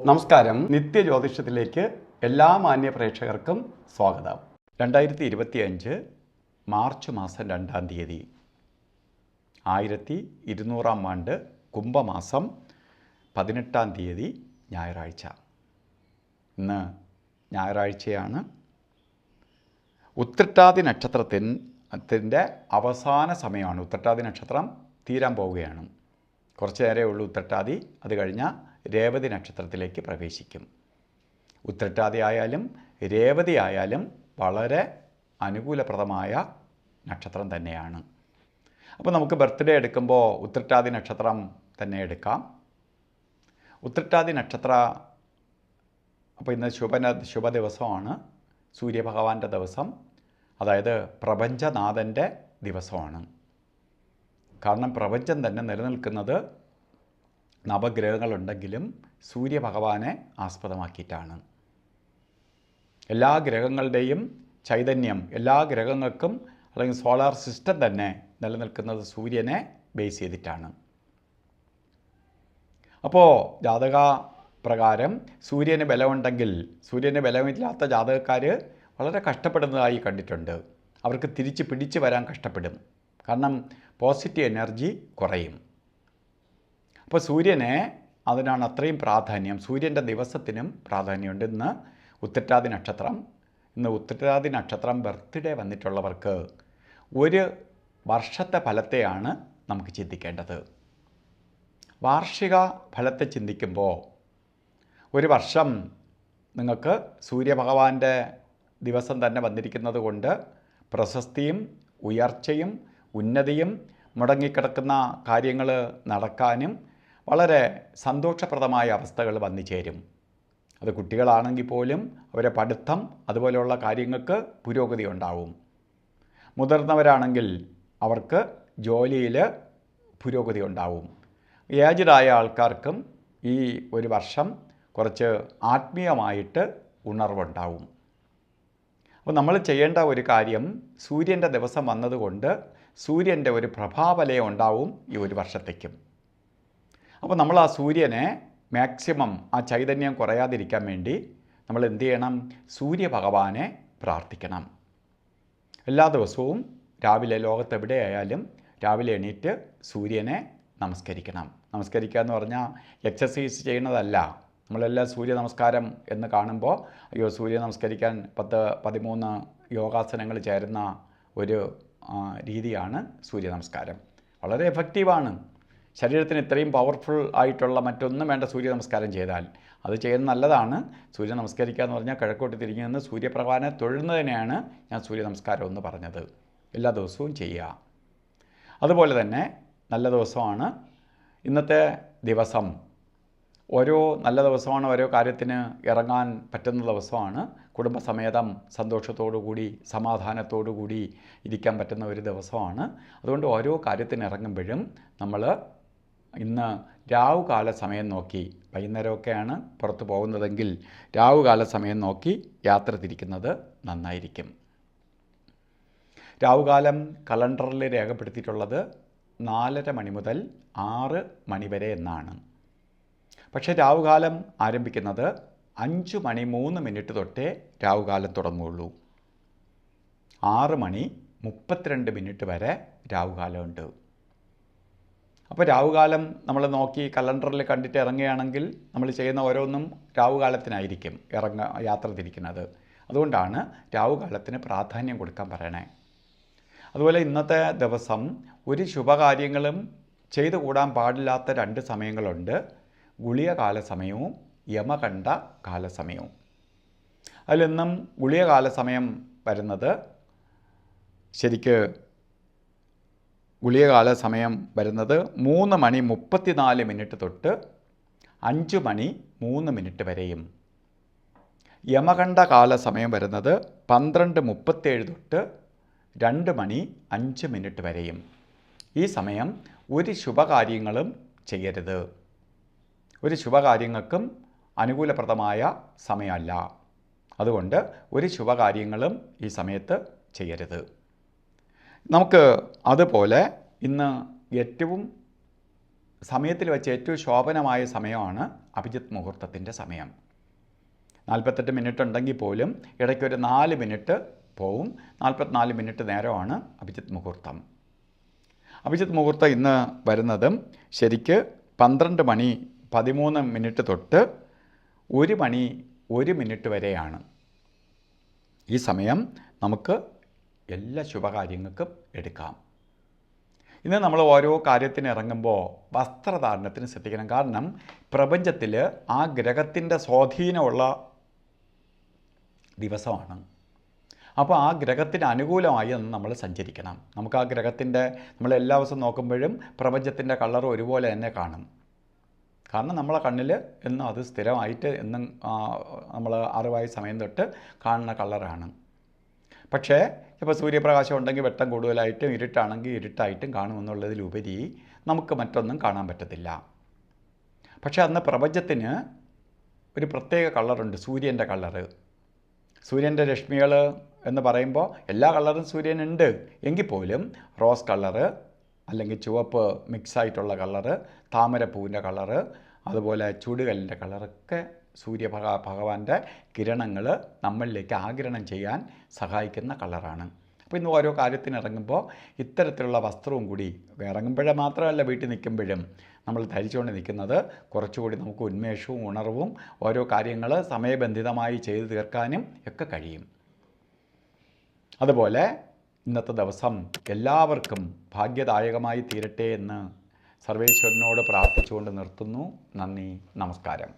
നമസ്കാരം. നിത്യജ്യോതിഷത്തിലേക്ക് എല്ലാ മാന്യ പ്രേക്ഷകർക്കും സ്വാഗതം. 2025 മാർച്ച് മാസം 2-ാം തീയതി 1200-ാം ആണ്ട് കുംഭമാസം 18-ാം തീയതി ഞായറാഴ്ച. ഇന്ന് ഞായറാഴ്ചയാണ്. ഉത്രട്ടാതി നക്ഷത്രത്തിൻ്റെ അവസാന സമയമാണ്. ഉത്രട്ടാതി നക്ഷത്രം തീരാൻ പോവുകയാണ്. കുറച്ച് നേരമേ ഉള്ളൂ ഉത്രട്ടാതി. അത് കഴിഞ്ഞാൽ രേവതി നക്ഷത്രത്തിലേക്ക് പ്രവേശിക്കും. ഉത്രട്ടാതി ആയാലും രേവതി ആയാലും വളരെ അനുകൂലപ്രദമായ നക്ഷത്രം തന്നെയാണ്. അപ്പോൾ നമുക്ക് ബർത്ത്ഡേ എടുക്കുമ്പോൾ ഉത്രട്ടാതി നക്ഷത്രം തന്നെ എടുക്കാം. ഉത്രട്ടാതി അപ്പോൾ ഇന്ന് ശുഭ ദിവസമാണ്. സൂര്യഭഗവാന്റെ ദിവസം, അതായത് പ്രപഞ്ചനാഥൻ്റെ ദിവസമാണ്. കാരണം പ്രപഞ്ചം തന്നെ നിലനിൽക്കുന്നത് നവഗ്രഹങ്ങളുണ്ടെങ്കിലും സൂര്യഭഗവാനെ ആസ്പദമാക്കിയിട്ടാണ്. എല്ലാ ഗ്രഹങ്ങളുടെയും ചൈതന്യം, എല്ലാ ഗ്രഹങ്ങൾക്കും അല്ലെങ്കിൽ സോളാർ സിസ്റ്റം തന്നെ നിലനിൽക്കുന്നത് സൂര്യനെ ബേസ് ചെയ്തിട്ടാണ്. അപ്പോൾ ജാതക പ്രകാരം സൂര്യന് ബലമുണ്ടെങ്കിൽ, സൂര്യന് ബലമില്ലാത്ത ജാതകക്കാർ വളരെ കഷ്ടപ്പെടുന്നതായി കണ്ടിട്ടുണ്ട്. അവർക്ക് തിരിച്ച് പിടിച്ച് വരാൻ കഷ്ടപ്പെടും. കാരണം പോസിറ്റീവ് എനർജി കുറയും. അപ്പോൾ സൂര്യനെ, അതിനാണ് അത്രയും പ്രാധാന്യം. സൂര്യൻ്റെ ദിവസത്തിനും പ്രാധാന്യമുണ്ട്. ഇന്ന് ഉത്രട്ടാതി നക്ഷത്രം ബർത്ത്ഡേ വന്നിട്ടുള്ളവർക്ക് ഒരു വർഷത്തെ ഫലത്തെയാണ് നമുക്ക് ചിന്തിക്കേണ്ടത്. വാർഷിക ഫലത്തെ ചിന്തിക്കുമ്പോൾ ഒരു വർഷം നിങ്ങൾക്ക് സൂര്യഭഗവാന്റെ ദിവസം തന്നെ വന്നിരിക്കുന്നത് കൊണ്ട് പ്രശസ്തിയും ഉയർച്ചയും ഉന്നതിയും മുടങ്ങിക്കിടക്കുന്ന കാര്യങ്ങൾ നടക്കാനും വളരെ സന്തോഷപ്രദമായ അവസ്ഥകൾ വന്നു ചേരും. അത് കുട്ടികളാണെങ്കിൽ പോലും അവരെ പഠിത്തം അതുപോലെയുള്ള കാര്യങ്ങൾക്ക് പുരോഗതി ഉണ്ടാവും. മുതിർന്നവരാണെങ്കിൽ അവർക്ക് ജോലിയിൽ പുരോഗതി ഉണ്ടാവും. ഏജ്ഡായ ആൾക്കാർക്കും ഈ ഒരു വർഷം കുറച്ച് ആത്മീയമായിട്ട് ഉണർവുണ്ടാവും. അപ്പോൾ നമ്മൾ ചെയ്യേണ്ട ഒരു കാര്യം, സൂര്യൻ്റെ ദിവസം വന്നതുകൊണ്ട് സൂര്യൻ്റെ ഒരു പ്രഭാവലയം ഉണ്ടാവും ഈ ഒരു വർഷത്തേക്കും. അപ്പോൾ നമ്മൾ ആ സൂര്യനെ മാക്സിമം ആ ചൈതന്യം കുറയാതിരിക്കാൻ വേണ്ടി നമ്മൾ എന്ത് ചെയ്യണം? സൂര്യഭഗവാനെ പ്രാർത്ഥിക്കണം. എല്ലാ ദിവസവും രാവിലെ, ലോകത്തെവിടെയായാലും രാവിലെ എണീറ്റ് സൂര്യനെ നമസ്കരിക്കണം. നമസ്കരിക്കുക എന്ന് പറഞ്ഞാൽ എക്സസൈസ് ചെയ്യുന്നതല്ല. നമ്മളെല്ലാം സൂര്യ നമസ്കാരം എന്ന് കാണുമ്പോൾ അയ്യോ സൂര്യ നമസ്കരിക്കാൻ 10-13 യോഗാസനങ്ങൾ ചേരുന്ന ഒരു രീതിയാണ് സൂര്യ നമസ്കാരം. വളരെ എഫക്റ്റീവാണ്. ശരീരത്തിന് ഇത്രയും പവർഫുൾ ആയിട്ടുള്ള മറ്റൊന്നും വേണ്ട സൂര്യ നമസ്കാരം ചെയ്താൽ. അത് ചെയ്യുന്നത് നല്ലതാണ്. സൂര്യ നമസ്കരിക്കുക എന്ന് പറഞ്ഞാൽ കിഴക്കോട്ട് തിരിഞ്ഞു നിന്ന് സൂര്യപ്രഭാനെ തൊഴുന്നതിനെയാണ് ഞാൻ സൂര്യ നമസ്കാരം എന്ന് പറഞ്ഞത്. എല്ലാ ദിവസവും ചെയ്യുക. അതുപോലെ തന്നെ നല്ല ദിവസമാണ് ഇന്നത്തെ ദിവസം. ഓരോ നല്ല ദിവസമാണ്, ഓരോ കാര്യത്തിന് ഇറങ്ങാൻ പറ്റുന്ന ദിവസമാണ്. കുടുംബസമേതം സന്തോഷത്തോടു കൂടി സമാധാനത്തോടു കൂടി ഇരിക്കാൻ പറ്റുന്ന ഒരു ദിവസമാണ്. അതുകൊണ്ട് ഓരോ കാര്യത്തിന് ഇറങ്ങുമ്പോഴും നമ്മൾ ഇന്ന് രാവുകാല സമയം നോക്കി, വൈകുന്നേരമൊക്കെയാണ് പുറത്ത് പോകുന്നതെങ്കിൽ രാവുകാല സമയം നോക്കി യാത്ര തിരിക്കുന്നത് നന്നായിരിക്കും. രാവുകാലം കലണ്ടറിൽ രേഖപ്പെടുത്തിയിട്ടുള്ളത് 4:30 മണി മുതൽ 6 മണി വരെ എന്നാണ്. പക്ഷേ രാവുകാലം ആരംഭിക്കുന്നത് 5:03 തൊട്ടേ രാവുകാലം തുടങ്ങുകയുള്ളൂ. 6:32 വരെ രാവുകാലമുണ്ട്. അപ്പോൾ രാവുകാലം നമ്മൾ നോക്കി കലണ്ടറിൽ കണ്ടിട്ട് ഇറങ്ങുകയാണെങ്കിൽ നമ്മൾ ചെയ്യുന്ന ഓരോന്നും രാവുകാലത്തിനായിരിക്കും യാത്ര തിരിക്കുന്നത്. അതുകൊണ്ടാണ് രാവുകാലത്തിന് പ്രാധാന്യം കൊടുക്കാൻ പറയണേ. അതുപോലെ ഇന്നത്തെ ദിവസം ഒരു ശുഭകാര്യങ്ങളും ചെയ്തു കൂടാൻ പാടില്ലാത്ത 2 സമയങ്ങളുണ്ട്. ഗുളികകാല സമയവും യമകണ്ഠ കാലസമയവും. അതിലൊന്നും ഗുളികകാല സമയം വരുന്നത്, ശരിക്ക് ഗുളികകാല സമയം വരുന്നത് 3:34 തൊട്ട് 5:03 വരെയും, യമകണ്ഠ കാല സമയം വരുന്നത് 12:37 തൊട്ട് 2:05 വരെയും. ഈ സമയം ഒരു ശുഭകാര്യങ്ങളും ചെയ്യരുത്. ഒരു ശുഭകാര്യങ്ങൾക്കും അനുകൂലപ്രദമായ സമയമല്ല. അതുകൊണ്ട് ഒരു ശുഭകാര്യങ്ങളും ഈ സമയത്ത് ചെയ്യരുത്. നമുക്ക് അതുപോലെ ഇന്ന് ഏറ്റവും സമയത്തിൽ വെച്ച് ഏറ്റവും ശോഭനമായ സമയമാണ് അഭിജിത്ത് മുഹൂർത്തത്തിൻ്റെ സമയം. 48 മിനിറ്റ് ഉണ്ടെങ്കിൽ പോലും ഇടയ്ക്കൊരു 4 മിനിറ്റ് പോവും. 44 മിനിറ്റ് നേരമാണ് അഭിജിത്ത് മുഹൂർത്തം. അഭിജിത്ത് മുഹൂർത്തം ഇന്ന് വരുന്നതും ശരിക്ക് 12 മണി 13 മിനിറ്റ് തൊട്ട് 1 മണി 1 മിനിറ്റ് വരെയാണ്. ഈ സമയം നമുക്ക് എല്ലാ ശുഭകാര്യങ്ങൾക്കും എടുക്കാം. ഇന്ന് നമ്മൾ ഓരോ കാര്യത്തിന് ഇറങ്ങുമ്പോൾ വസ്ത്രധാരണത്തിന് ശ്രദ്ധിക്കണം. കാരണം പ്രപഞ്ചത്തിൽ ആ ഗ്രഹത്തിൻ്റെ സ്വാധീനമുള്ള ദിവസമാണ്. അപ്പോൾ ആ ഗ്രഹത്തിന് അനുകൂലമായി നമ്മൾ സഞ്ചരിക്കണം. നമുക്ക് ആ ഗ്രഹത്തിൻ്റെ നമ്മൾ എല്ലാ ദിവസവും നോക്കുമ്പോഴും പ്രപഞ്ചത്തിൻ്റെ കളർ ഒരുപോലെ തന്നെ കാണും. കാരണം നമ്മളെ കണ്ണിൽ എന്നും അത് സ്ഥിരമായിട്ട് എന്നും നമ്മൾ അറിവായ സമയം തൊട്ട് കാണുന്ന കളറാണ്. പക്ഷേ ഇപ്പോൾ സൂര്യപ്രകാശം ഉണ്ടെങ്കിൽ വെട്ടം കൂടുതലായിട്ടും ഇരുട്ടാണെങ്കിൽ ഇരുട്ടായിട്ടും കാണുമെന്നുള്ളതിലുപരി നമുക്ക് മറ്റൊന്നും കാണാൻ പറ്റത്തില്ല. പക്ഷേ അന്ന് പ്രപഞ്ചത്തിന് ഒരു പ്രത്യേക കളറുണ്ട്, സൂര്യൻ്റെ കളറ്. സൂര്യൻ്റെ രശ്മികൾ എന്ന് പറയുമ്പോൾ എല്ലാ കളറും സൂര്യനുണ്ട് എങ്കിൽ പോലും റോസ് കളറ് അല്ലെങ്കിൽ ചുവപ്പ് മിക്സായിട്ടുള്ള കളറ്, താമരപ്പൂവിൻ്റെ കളറ്, അതുപോലെ ചൂടുകല്ലിൻ്റെ കളറൊക്കെ ഭഗവാന്റെ കിരണങ്ങൾ നമ്മളിലേക്ക് ആഗിരണം ചെയ്യാൻ സഹായിക്കുന്ന കളറാണ്. അപ്പോൾ ഇന്ന് ഓരോ കാര്യത്തിന് ഇറങ്ങുമ്പോൾ ഇത്തരത്തിലുള്ള വസ്ത്രവും കൂടി ഇറങ്ങുമ്പോഴേ മാത്രമല്ല വീട്ടിൽ നിൽക്കുമ്പോഴും നമ്മൾ ധരിച്ചുകൊണ്ട് നിൽക്കുന്നത് കുറച്ചുകൂടി നമുക്ക് ഉന്മേഷവും ഉണർവും ഓരോ കാര്യങ്ങൾ സമയബന്ധിതമായി ചെയ്തു തീർക്കാനും ഒക്കെ കഴിയും. അതുപോലെ ഇന്നത്തെ ദിവസം എല്ലാവർക്കും ഭാഗ്യദായകമായി തീരട്ടെ എന്ന് സർവേശ്വരനോട് പ്രാർത്ഥിച്ചുകൊണ്ട് നിർത്തുന്നു. നന്ദി, നമസ്കാരം.